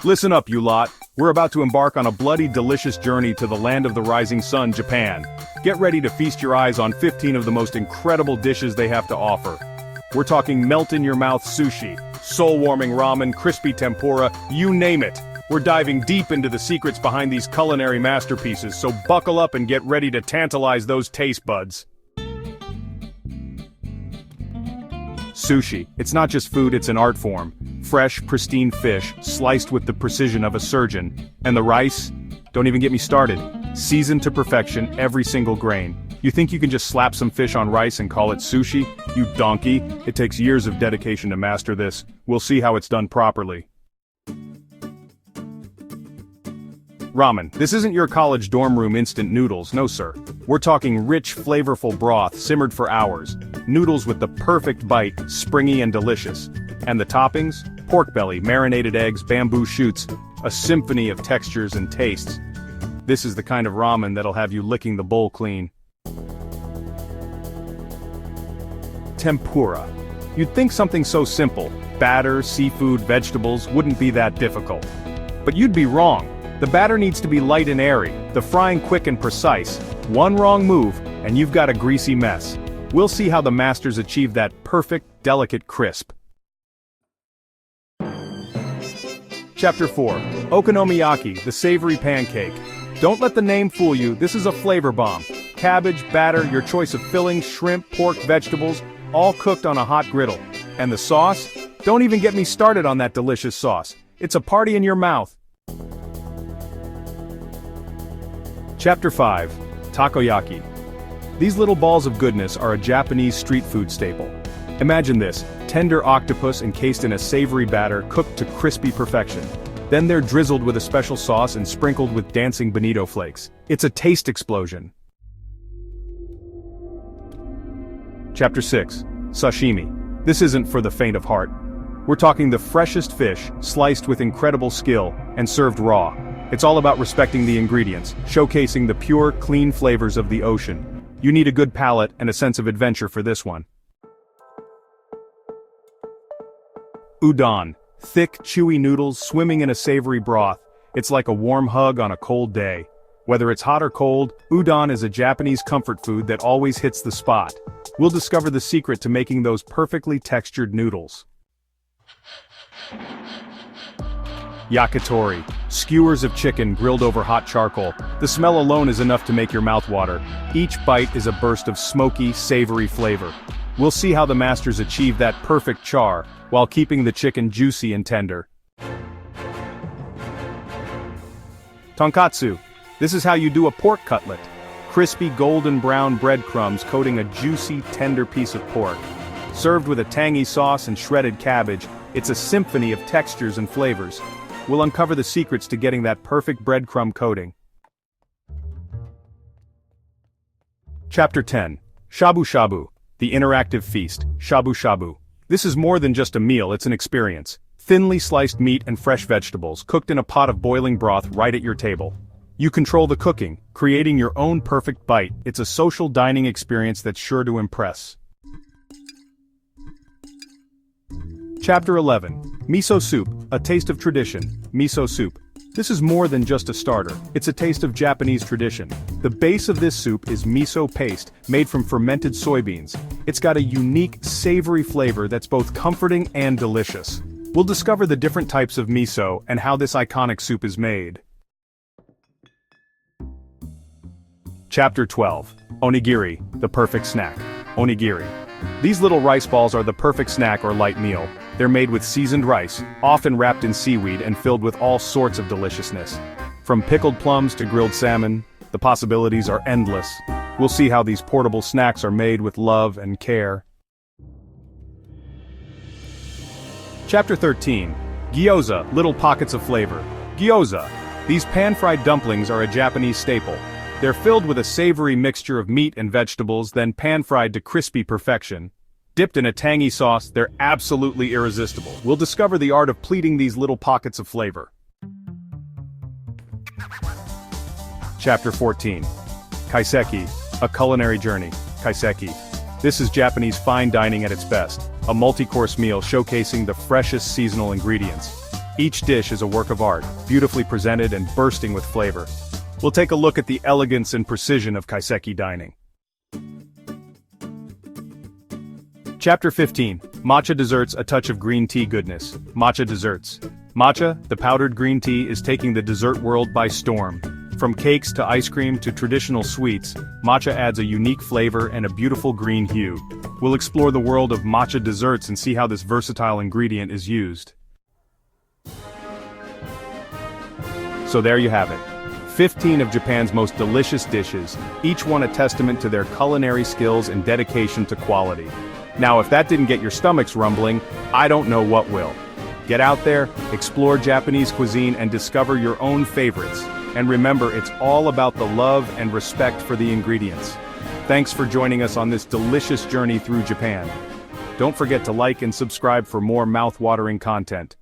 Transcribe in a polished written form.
Listen up, you lot. We're about to embark on a bloody delicious journey to the land of the rising sun, Japan. Get ready to feast your eyes on 15 of the most incredible dishes they have to offer. We're talking melt-in-your-mouth sushi, soul-warming ramen, crispy tempura, you name it. We're diving deep into the secrets behind these culinary masterpieces, so buckle up and get ready to tantalize those taste buds. Sushi. It's not just food, it's an art form. Fresh, pristine fish, sliced with the precision of a surgeon. And the rice? Don't even get me started. Seasoned to perfection, every single grain. You think you can just slap some fish on rice and call it sushi? You donkey. It takes years of dedication to master this. We'll see how it's done properly. Ramen. This isn't your college dorm room instant noodles, no sir. We're talking rich, flavorful broth simmered for hours. Noodles with the perfect bite, springy and delicious. And the toppings? Pork belly, marinated eggs, bamboo shoots. A symphony of textures and tastes. This is the kind of ramen that'll have you licking the bowl clean. Tempura. You'd think something so simple, batter, seafood, vegetables, wouldn't be that difficult. But you'd be wrong. The batter needs to be light and airy, the frying quick and precise. One wrong move, and you've got a greasy mess. We'll see how the masters achieve that perfect, delicate crisp. Chapter 4. Okonomiyaki, the savory pancake. Don't let the name fool you, this is a flavor bomb. Cabbage, batter, your choice of fillings, shrimp, pork, vegetables, all cooked on a hot griddle. And the sauce? Don't even get me started on that delicious sauce. It's a party in your mouth. Chapter 5. Takoyaki. These little balls of goodness are a Japanese street food staple. Imagine this, tender octopus encased in a savory batter cooked to crispy perfection. Then they're drizzled with a special sauce and sprinkled with dancing bonito flakes. It's a taste explosion. Chapter 6. Sashimi. This isn't for the faint of heart. We're talking the freshest fish, sliced with incredible skill, and served raw. It's all about respecting the ingredients, showcasing the pure, clean flavors of the ocean. You need a good palate and a sense of adventure for this one. Udon. Thick, chewy noodles swimming in a savory broth. It's like a warm hug on a cold day. Whether it's hot or cold, udon is a Japanese comfort food that always hits the spot. We'll discover the secret to making those perfectly textured noodles. Yakitori. Skewers of chicken grilled over hot charcoal. The smell alone is enough to make your mouth water. Each bite is a burst of smoky, savory flavor. We'll see how the masters achieve that perfect char, while keeping the chicken juicy and tender. Tonkatsu. This is how you do a pork cutlet. Crispy golden brown breadcrumbs coating a juicy, tender piece of pork. Served with a tangy sauce and shredded cabbage, it's a symphony of textures and flavors. We'll uncover the secrets to getting that perfect breadcrumb coating. Chapter 10. Shabu Shabu. The interactive feast, Shabu Shabu. This is more than just a meal, it's an experience. Thinly sliced meat and fresh vegetables cooked in a pot of boiling broth right at your table. You control the cooking, creating your own perfect bite. It's a social dining experience that's sure to impress. Chapter 11. Miso soup, a taste of tradition. Miso soup. This is more than just a starter, it's a taste of Japanese tradition. The base of this soup is miso paste, made from fermented soybeans. It's got a unique, savory flavor that's both comforting and delicious. We'll discover the different types of miso and how this iconic soup is made. Chapter 12. Onigiri, the perfect snack. Onigiri. These little rice balls are the perfect snack or light meal. They're made with seasoned rice, often wrapped in seaweed and filled with all sorts of deliciousness. From pickled plums to grilled salmon, the possibilities are endless. We'll see how these portable snacks are made with love and care. Chapter 13. Gyoza, little pockets of flavor. Gyoza. These pan-fried dumplings are a Japanese staple. They're filled with a savory mixture of meat and vegetables, then pan-fried to crispy perfection. Dipped in a tangy sauce, they're absolutely irresistible. We'll discover the art of pleating these little pockets of flavor. Chapter 14. Kaiseki, a culinary journey. Kaiseki. This is Japanese fine dining at its best, a multi-course meal showcasing the freshest seasonal ingredients. Each dish is a work of art, beautifully presented and bursting with flavor. We'll take a look at the elegance and precision of kaiseki dining. Chapter 15. Matcha Desserts, a touch of green tea goodness. Matcha desserts. Matcha, the powdered green tea, is taking the dessert world by storm. From cakes to ice cream to traditional sweets, matcha adds a unique flavor and a beautiful green hue. We'll explore the world of matcha desserts and see how this versatile ingredient is used. So there you have it. 15 of Japan's most delicious dishes, each one a testament to their culinary skills and dedication to quality. Now, if that didn't get your stomachs rumbling, I don't know what will. Get out there, explore Japanese cuisine and discover your own favorites. And remember, it's all about the love and respect for the ingredients. Thanks for joining us on this delicious journey through Japan. Don't forget to like and subscribe for more mouth-watering content.